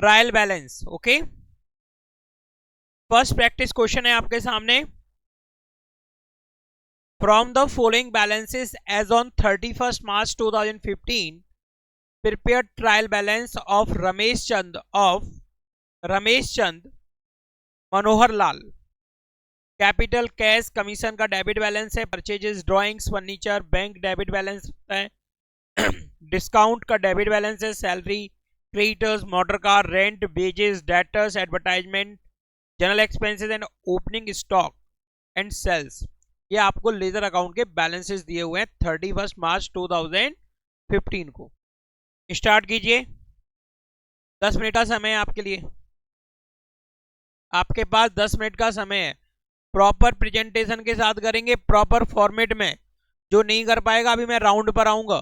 Trial balance. Okay, first practice question है आपके सामने। From the following balances as on 31st March 2015, prepare trial balance of Ramesh Chand Manohar Lal. Capital, cash, commission का debit balance है। Purchases, drawings, furniture, bank debit balance है। Discount का debit balance है। Salary, creditors, motor car, rent, wages, debtors, advertisement, general expenses and opening stock and sales. ये आपको ledger account के balances दिए हुए हैं 31 मार्च 2015 को। स्टार्ट कीजिए, 10 मिनट का समय है आपके लिए। आपके पास 10 मिनट का समय है। प्रॉपर प्रेजेंटेशन के साथ करेंगे, प्रॉपर फॉर्मेट में। जो नहीं कर पाएगा अभी मैं राउंड पर आऊंगा।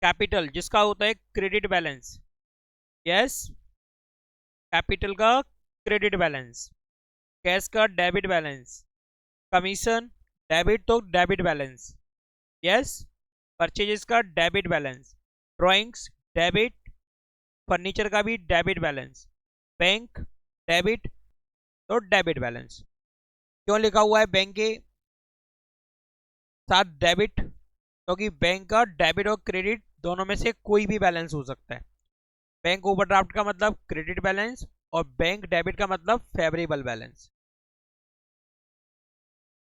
कैपिटल जिसका होता है क्रेडिट बैलेंस। यस, कैपिटल का क्रेडिट बैलेंस। कैश का डेबिट बैलेंस। कमीशन डेबिट तो डेबिट बैलेंस। यस, परचेजेस का debit balance. Drawings debit, furniture का भी डेबिट बैलेंस। बैंक डेबिट तो डेबिट बैलेंस। क्यों लिखा हुआ है बैंक के साथ डेबिट? क्योंकि बैंक का डेबिट और क्रेडिट दोनों में से कोई भी बैलेंस हो सकता है। बैंक ओवरड्राफ्ट का मतलब क्रेडिट बैलेंस और बैंक डेबिट का मतलब फेवरेबल बैलेंस।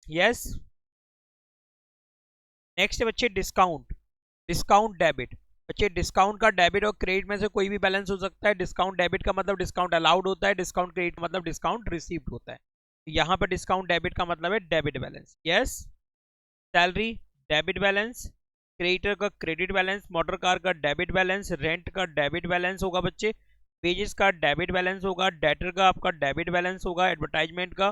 यस, नेक्स्ट बच्चे डिस्काउंट। Discount debit. बच्चे डिस्काउंट का डेबिट और क्रेडिट में से कोई भी बैलेंस हो सकता है। डिस्काउंट डेबिट का मतलब डिस्काउंट अलाउड होता है, डिस्काउंट क्रेडिट का मतलब डिस्काउंट रिसीव्ड होता है। यहां पर डिस्काउंट डेबिट का मतलब है debit balance. Yes, salary debit balance, creditor का क्रेडिट बैलेंस, मोटर कार का डेबिट बैलेंस, रेंट का डेबिट बैलेंस होगा बच्चे, वेजेस का डेबिट बैलेंस होगा, डेटर का आपका डेबिट बैलेंस होगा, एडवर्टाइजमेंट का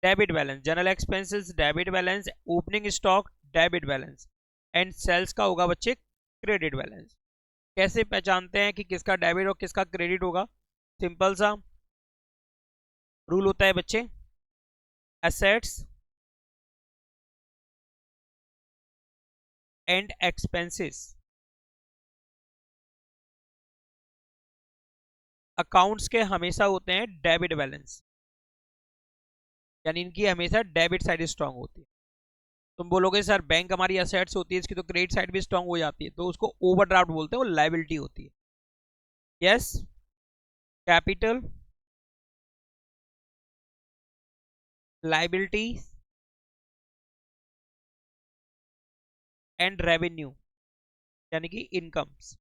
debit balance, general expenses debit balance, opening stock debit balance and sales का होगा बच्चे क्रेडिट बैलेंस। कैसे पहचानते हैं कि किसका डेबिट और किसका क्रेडिट होगा? सिंपल सा रूल होता है बच्चे, एसेट्स एंड एक्सपेंसेस अकाउंट्स के हमेशा होते हैं डेबिट बैलेंस, यानी इनकी हमेशा डेबिट साइड स्ट्रांग होती है। तुम बोलोगे सर बैंक हमारी असेट्स होती है, इसकी तो क्रेडिट साइड भी स्ट्रांग हो जाती है, तो उसको ओवरड्राफ्ट बोलते हैं, वो लायबिलिटी होती है। Yes, capital, liability and revenue, यानी कि इनकम्स।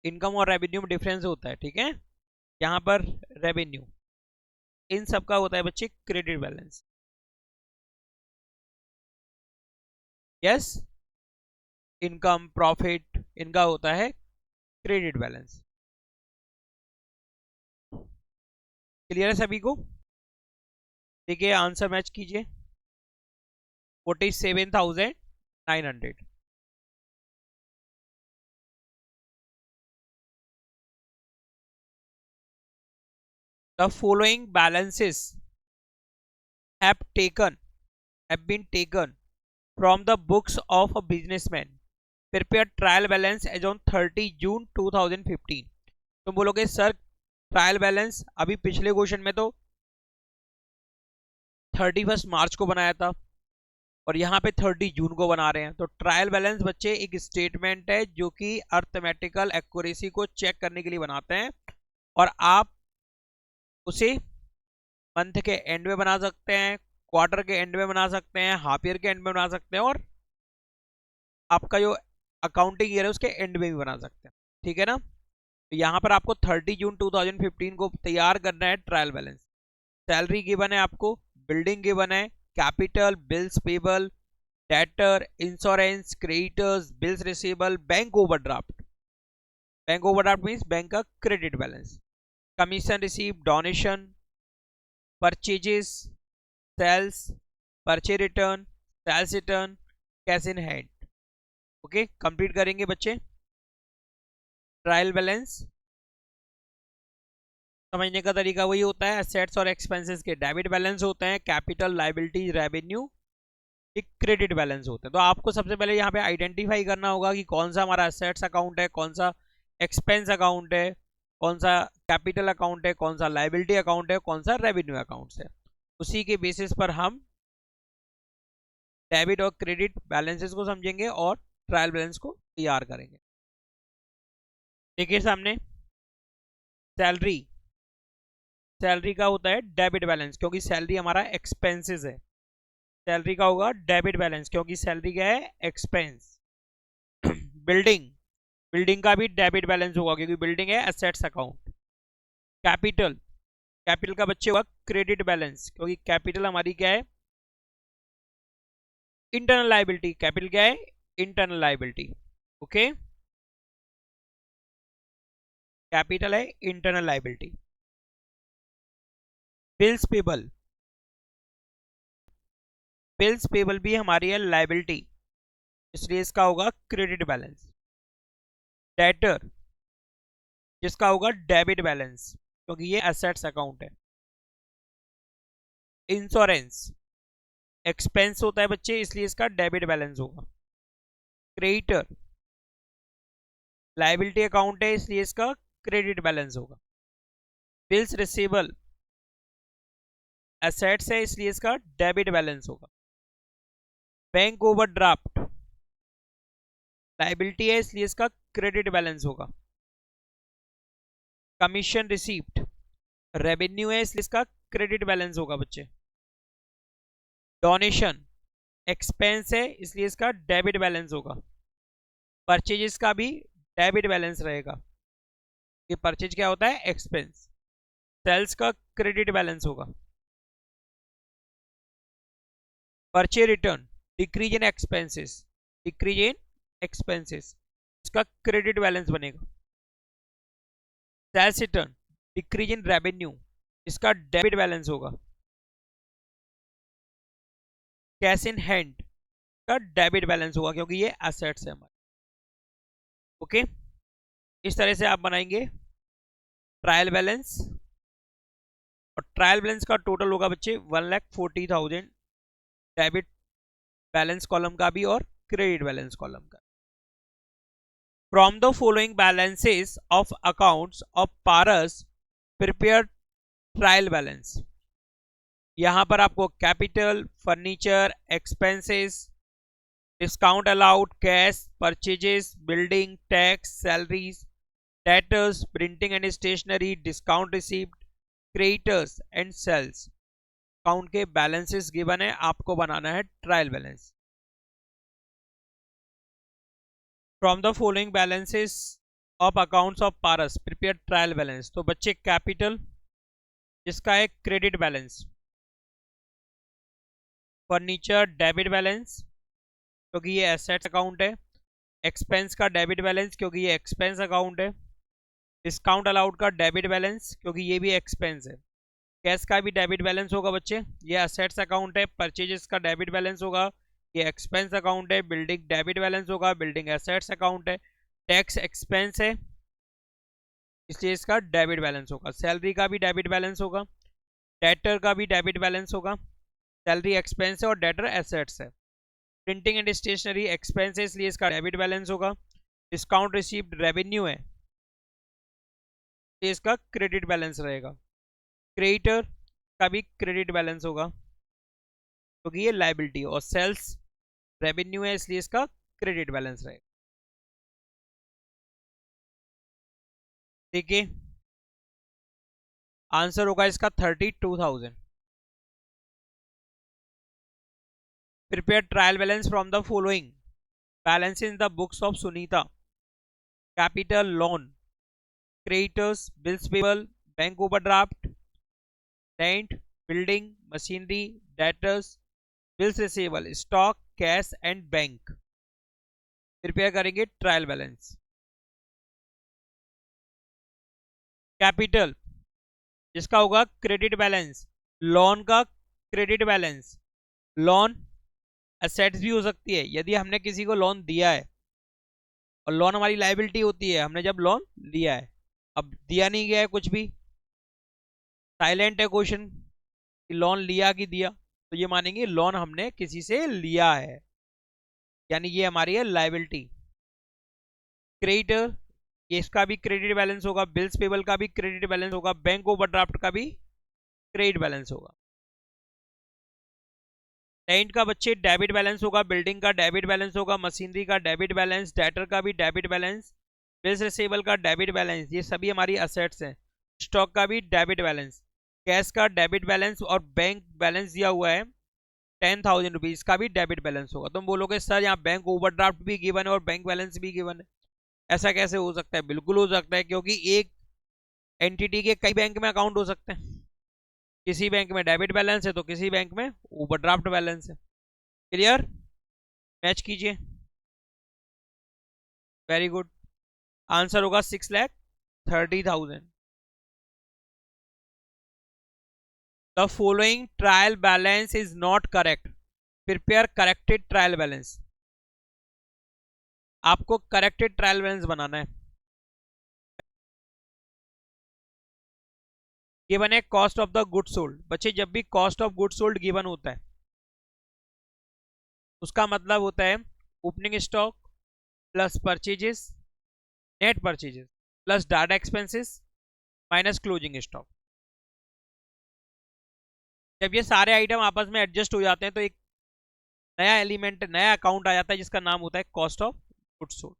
इनकम और रेवेन्यू में डिफरेंस होता है, ठीक है। यहाँ पर रेवेन्यू, इन सब का होता है बच्चे credit balance. Yes, income profit इनका होता है क्रेडिट बैलेंस। क्लियर है सभी को? देखिए आंसर मैच कीजिए, 47,900। The following balances have taken have been taken from the books of a businessman prepare trial balance as on 30 June 2015। तुम बोलोगे सर ट्रायल बैलेंस अभी पिछले क्वेश्चन में तो 31 मार्च को बनाया था और यहाँ पे 30 जून को बना रहे हैं। तो ट्रायल बैलेंस बच्चे एक स्टेटमेंट है जो कि अर्थमेटिकल एक्यूरेसी को चेक करने के लिए बनाते हैं, और आप उसे मंथ के एंड में बना सकते हैं, क्वार्टर के एंड में बना सकते हैं, हाफ ईयर के एंड में बना सकते हैं, और आपका जो अकाउंटिंग ईयर है उसके एंड में भी बना सकते हैं। ठीक है ना? तो यहाँ पर आपको 30 जून 2015 को तैयार करना है ट्रायल बैलेंस। सैलरी गिवन है आपको, बिल्डिंग गिवन है, capital, bills payable, debtor, insurance, creditors, bills receivable, bank overdraft. Bank overdraft means bank का credit balance, commission receive, donation, purchases, sales, purchase return, sales return, cash in hand. Okay, complete करेंगे बच्चे। Trial balance समझने का तरीका वही होता है, assets और एक्सपेंसेस के डेबिट बैलेंस होते हैं, कैपिटल, लायबिलिटी, रेवेन्यू एक क्रेडिट बैलेंस होते हैं। तो आपको सबसे पहले यहाँ पे आइडेंटिफाई करना होगा कि कौन सा हमारा एसेट्स अकाउंट है, कौन सा एक्सपेंस अकाउंट है, कौन सा कैपिटल अकाउंट है, कौन सा लायबिलिटी अकाउंट है, कौन सा रेवेन्यू अकाउंट है। उसी के बेसिस पर हम डेबिट और क्रेडिट बैलेंसेस को समझेंगे और ट्रायल बैलेंस को तैयार करेंगे। देखिए सामने सैलरी, सैलरी का होता है डेबिट बैलेंस क्योंकि सैलरी हमारा एक्सपेंसेस है। सैलरी का होगा डेबिट बैलेंस क्योंकि सैलरी क्या है, एक्सपेंस। बिल्डिंग, बिल्डिंग का भी डेबिट बैलेंस होगा क्योंकि बिल्डिंग है एसेट्स अकाउंट। कैपिटल, कैपिटल का बच्चे होगा क्रेडिट बैलेंस क्योंकि कैपिटल हमारी क्या है, इंटरनल लायबिलिटी। कैपिटल क्या है, इंटरनल लायबिलिटी। ओके, कैपिटल है internal liability. Bills payable, bills payable भी हमारी है लायबिलिटी, इसलिए इसका होगा क्रेडिट बैलेंस। डेटर जिसका होगा डेबिट बैलेंस क्योंकि ये एसेट्स अकाउंट है। इंश्योरेंस एक्सपेंस होता है बच्चे इसलिए इसका डेबिट बैलेंस होगा। क्रेडिटर लायबिलिटी अकाउंट है इसलिए इसका क्रेडिट बैलेंस होगा। बिल्स रिसीवेबल एसेट्स है इसलिए इसका डेबिट बैलेंस होगा। बैंक ओवरड्राफ्ट लायबिलिटी है इसलिए इसका क्रेडिट बैलेंस होगा। कमीशन रिसीव्ड रेवेन्यू है इसलिए इसका क्रेडिट बैलेंस होगा बच्चे। डोनेशन एक्सपेंस है इसलिए इसका डेबिट बैलेंस होगा। परचेजेस का भी डेबिट बैलेंस रहेगा, ये परचेज क्या होता है, एक्सपेंस। सेल्स का क्रेडिट बैलेंस होगा। Purchase return decrease in expenses, decrease in expenses इसका क्रेडिट बैलेंस बनेगा। Sales return decrease in revenue इसका डेबिट बैलेंस होगा। कैश इन हैंड का डेबिट बैलेंस होगा क्योंकि ये एसेट्स है हमारे। ओके, इस तरह से आप बनाएंगे ट्रायल बैलेंस, और ट्रायल बैलेंस का टोटल होगा बच्चे 1,40,000 डेबिट बैलेंस कॉलम का भी और क्रेडिट बैलेंस कॉलम का। From the following balances of accounts of Paras prepare trial balance. यहां पर आपको capital, furniture, expenses, discount allowed, cash, purchases, building, tax, salaries, debtors, printing and stationery, discount received, creditors and sales account के balances given है, आपको बनाना है trial balance. From the following balances of accounts of Paras prepare trial balance. तो बच्चे capital जिसका है credit balance, furniture debit balance, क्योंकि ये एसेट्स अकाउंट है। एक्सपेंस का डेबिट बैलेंस क्योंकि ये एक्सपेंस अकाउंट है। डिस्काउंट अलाउड का डेबिट बैलेंस क्योंकि ये भी एक्सपेंस है। कैश का भी डेबिट बैलेंस होगा बच्चे, ये असेट्स अकाउंट है। परचेजेस का डेबिट बैलेंस होगा, ये एक्सपेंस अकाउंट है। बिल्डिंग डेबिट बैलेंस होगा, बिल्डिंग एसेट्स अकाउंट है। टैक्स एक्सपेंस है इसलिए इसका डेबिट बैलेंस होगा। सैलरी का भी डेबिट बैलेंस होगा, डेटर का भी डेबिट बैलेंस होगा। सैलरी एक्सपेंस है और डेटर एसेट्स है। प्रिंटिंग एंड स्टेशनरी एक्सपेंस है इसलिए इसका डेबिट बैलेंस होगा। डिस्काउंट रिसीव्ड रेवेन्यू है इसलिए इसका क्रेडिट बैलेंस रहेगा। क्रेडिटर का भी क्रेडिट बैलेंस होगा क्योंकि ये लायबिलिटी, और सेल्स रेवेन्यू है इसलिए इसका क्रेडिट बैलेंस रहेगा। देखिए आंसर होगा इसका 32,000। Prepare trial balance from the following balance in the books of Sunita. Capital, loan, creditors, bills payable, bank overdraft, rent, building, machinery, debtors, bills receivable, stock, cash and bank. Prepare करेंगे trial balance. Capital जिसका होगा credit balance, loan का credit balance. Loan assets भी हो सकती है यदि हमने किसी को लोन दिया है, और लोन हमारी लायबिलिटी होती है हमने जब लोन लिया है। अब दिया नहीं गया है कुछ भी, साइलेंट है क्वेश्चन कि लोन लिया कि दिया, तो ये मानेंगे लोन हमने किसी से लिया है, यानी ये हमारी है लायबिलिटी। क्रेडिटर ये इसका भी क्रेडिट बैलेंस होगा, बिल्स पेबल का भी क्रेडिट बैलेंस होगा, बैंक ओवरड्राफ्ट का भी क्रेडिट बैलेंस होगा। टेंट का बच्चे डेबिट बैलेंस होगा, बिल्डिंग का डेबिट बैलेंस होगा, मशीनरी का डेबिट बैलेंस, डेटर का भी डेबिट बैलेंस, बिल्स रिसीवेबल का डेबिट बैलेंस, ये सभी हमारी असेट्स हैं। स्टॉक का भी डेबिट बैलेंस, कैश का डेबिट बैलेंस, और बैंक बैलेंस दिया हुआ है 10,000 रुपीज का भी डेबिट बैलेंस होगा। तुम बोलोगे सर यहाँ बैंक ओवरड्राफ्ट भी गिवन है और बैंक बैलेंस भी गिवन है, ऐसा कैसे हो सकता है? बिल्कुल हो सकता है, क्योंकि एक एंटिटी के कई बैंक में अकाउंट हो सकते हैं। किसी बैंक में डेबिट बैलेंस है तो किसी बैंक में ओवरड्राफ्ट बैलेंस है। क्लियर? मैच कीजिए। Very good. आंसर होगा 6,30,000। The following trial balance is not correct, prepare corrected trial balance. आपको करेक्टेड ट्रायल बैलेंस बनाना है। गिवन है cost of the good sold. बच्चे जब भी cost of good sold given होता है उसका मतलब होता है opening stock plus purchases, net purchases plus data expenses minus closing stock. जब ये सारे आइटम आपस में एडजस्ट हो जाते हैं तो एक नया एलिमेंट, नया अकाउंट आ जाता है जिसका नाम होता है कॉस्ट ऑफ गुड सोल्ड।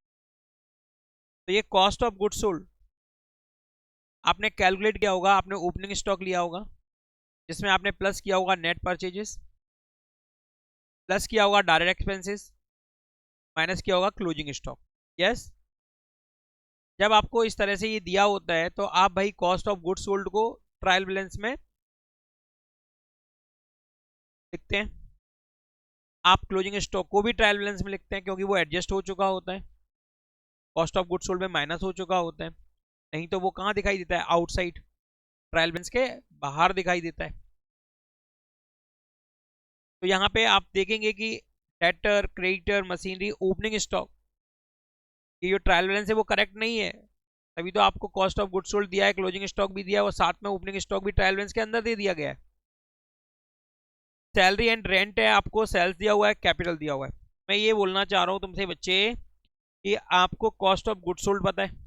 तो ये कॉस्ट ऑफ गुड सोल्ड आपने कैलकुलेट किया होगा, आपने ओपनिंग स्टॉक लिया होगा जिसमें आपने प्लस किया होगा नेट परचेजेस, प्लस किया होगा डायरेक्ट एक्सपेंसेस, माइनस किया होगा क्लोजिंग स्टॉक। यस, जब आपको इस तरह से ये दिया होता है तो आप भाई कॉस्ट ऑफ गुड सोल्ड को ट्रायल बैलेंस में लिखते हैं, आप क्लोजिंग स्टॉक को भी ट्रायल बैलेंस में लिखते हैं क्योंकि वो एडजस्ट हो चुका होता है, कॉस्ट ऑफ गुड सोल्ड में माइनस हो चुका होता है। नहीं तो वो कहाँ दिखाई देता है? आउटसाइड, ट्रायल बैलेंस के बाहर दिखाई देता है। तो यहाँ पे आप देखेंगे कि debtor, creditor, machinery, opening stock, ये जो ट्रायल बैलेंस है वो करेक्ट नहीं है। तभी तो आपको कॉस्ट ऑफ गुड सोल्ड दिया है, क्लोजिंग स्टॉक भी दिया है और साथ में ओपनिंग स्टॉक भी ट्रायल बैलेंस के अंदर दे दिया गया है। सैलरी एंड रेंट है, आपको सेल्स दिया हुआ है, कैपिटल दिया हुआ है। मैं ये बोलना चाह रहा हूँ तुमसे बच्चे कि आपको कॉस्ट ऑफ गुड सोल्ड पता है,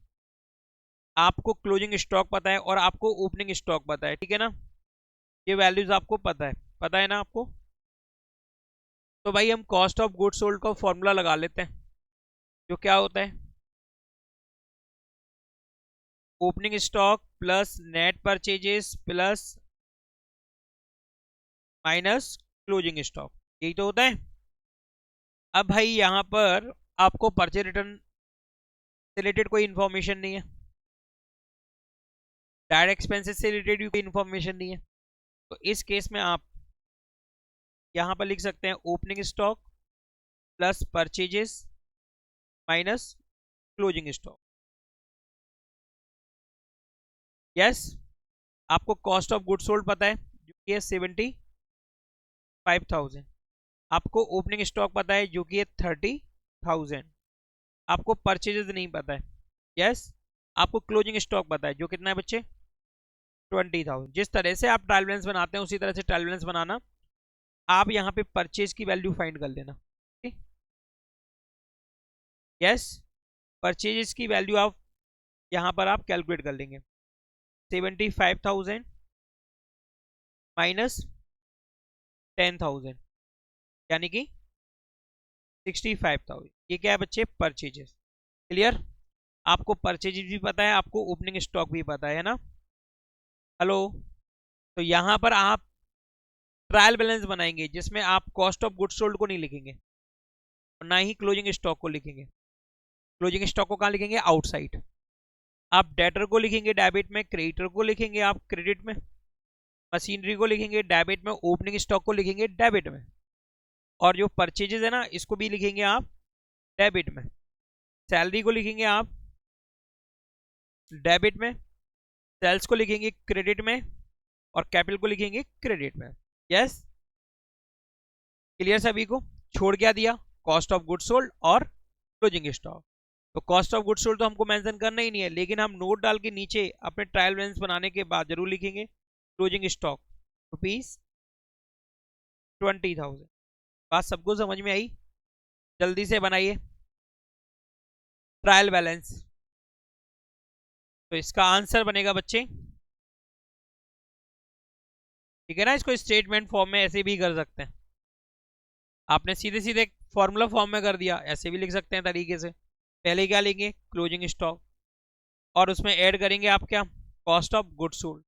आपको क्लोजिंग स्टॉक पता है और आपको ओपनिंग स्टॉक पता है, ठीक है ना? ये वैल्यूज आपको पता है ना आपको? तो भाई हम कॉस्ट ऑफ गुड सोल्ड का फॉर्मूला लगा लेते हैं, जो क्या होता है opening stock plus net purchases plus minus closing stock, यही तो होता है। अब भाई यहाँ पर आपको परचेज रिटर्न से रिलेटेड कोई इंफॉर्मेशन नहीं है, डायरेक्ट एक्सपेंसेस से रिलेटेड भी कोई इंफॉर्मेशन नहीं है, तो इस केस में आप यहाँ पर लिख सकते हैं opening stock plus purchases minus closing stock. Yes, आपको कॉस्ट ऑफ गुड सोल्ड पता है जो कि है 75,000। आपको ओपनिंग स्टॉक पता है जो कि है 30,000। आपको परचेजेस नहीं पता है। यस, आपको क्लोजिंग स्टॉक पता है जो कितना है बच्चे 20,000। जिस तरह से आप ट्रायल बैलेंस बनाते हैं उसी तरह से ट्रायल बैलेंस बनाना। आप यहाँ पे परचेज की वैल्यू फाइंड कर लेना। यस, परचेजेस की वैल्यू आप यहाँ पर आप कैलकुलेट कर लेंगे। 75,000 माइनस 10,000 यानी कि 65,000। ये क्या है बच्चे परचेजेस। क्लियर? आपको परचेजेस भी पता है, आपको ओपनिंग स्टॉक भी पता है ना। हेलो, तो यहाँ पर आप ट्रायल बैलेंस बनाएंगे जिसमें आप कॉस्ट ऑफ गुड्स सोल्ड को नहीं लिखेंगे और ना ही क्लोजिंग स्टॉक को लिखेंगे। क्लोजिंग स्टॉक को कहाँ लिखेंगे आउटसाइड। आप डेटर को लिखेंगे डेबिट में, क्रेडिटर को लिखेंगे आप क्रेडिट में, मशीनरी को लिखेंगे डेबिट में, ओपनिंग स्टॉक को लिखेंगे डेबिट में, और जो परचेजेस है ना इसको भी लिखेंगे आप डेबिट में। सैलरी को लिखेंगे आप डेबिट में, सेल्स को लिखेंगे क्रेडिट में, और कैपिटल को लिखेंगे क्रेडिट में। यस, क्लियर सभी को? छोड़ क्या दिया? कॉस्ट ऑफ गुड्स सोल्ड और क्लोजिंग स्टॉक। तो कॉस्ट ऑफ गुड्स सोल्ड तो हमको मेंशन करना ही नहीं है, लेकिन हम नोट डाल के नीचे अपने ट्रायल बैलेंस बनाने के बाद जरूर लिखेंगे क्लोजिंग स्टॉक ₹20,000। बात सबको समझ में आई? जल्दी से बनाइए ट्रायल बैलेंस। तो इसका आंसर बनेगा बच्चे, ठीक है ना, इसको स्टेटमेंट फॉर्म में ऐसे भी कर सकते हैं। आपने सीधे सीधे फॉर्मूला फॉर्म में कर दिया, ऐसे भी लिख सकते हैं तरीके से। पहले क्या लेंगे क्लोजिंग स्टॉक और उसमें ऐड करेंगे आप क्या cost of goods sold.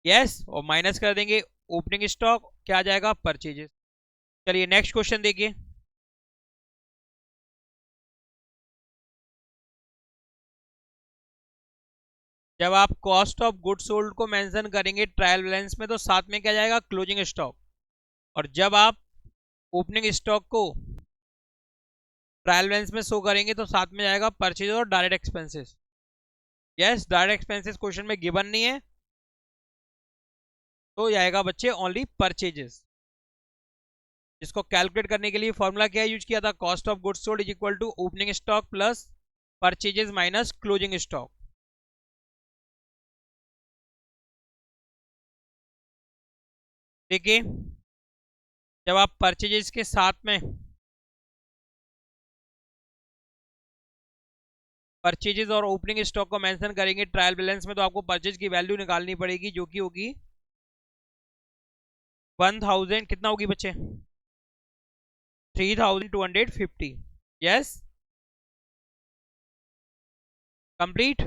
Yes, और माइनस कर देंगे ओपनिंग स्टॉक, क्या आ जाएगा परचेजेस। चलिए नेक्स्ट क्वेश्चन देखिए। जब आप कॉस्ट ऑफ गुड्स सोल्ड को मेंशन करेंगे ट्रायल बैलेंस में तो साथ में क्या जाएगा क्लोजिंग स्टॉक, और जब आप ओपनिंग स्टॉक को ट्रायल बैलेंस में शो करेंगे तो साथ में जाएगा परचेज और direct expenses. Yes, direct expenses question में गिवन नहीं है तो जाएगा बच्चे ओनली परचेजेस, जिसको कैलकुलेट करने के लिए फॉर्मूला क्या यूज किया था cost of goods sold is equal to opening stock plus purchases minus closing stock. देखिए, जब आप परचेजेस के साथ में परचेजेस और ओपनिंग स्टॉक को मेंशन करेंगे ट्रायल बैलेंस में तो आपको परचेज की वैल्यू निकालनी पड़ेगी जो कि होगी 1000, कितना होगी बच्चे 3250। Yes, complete.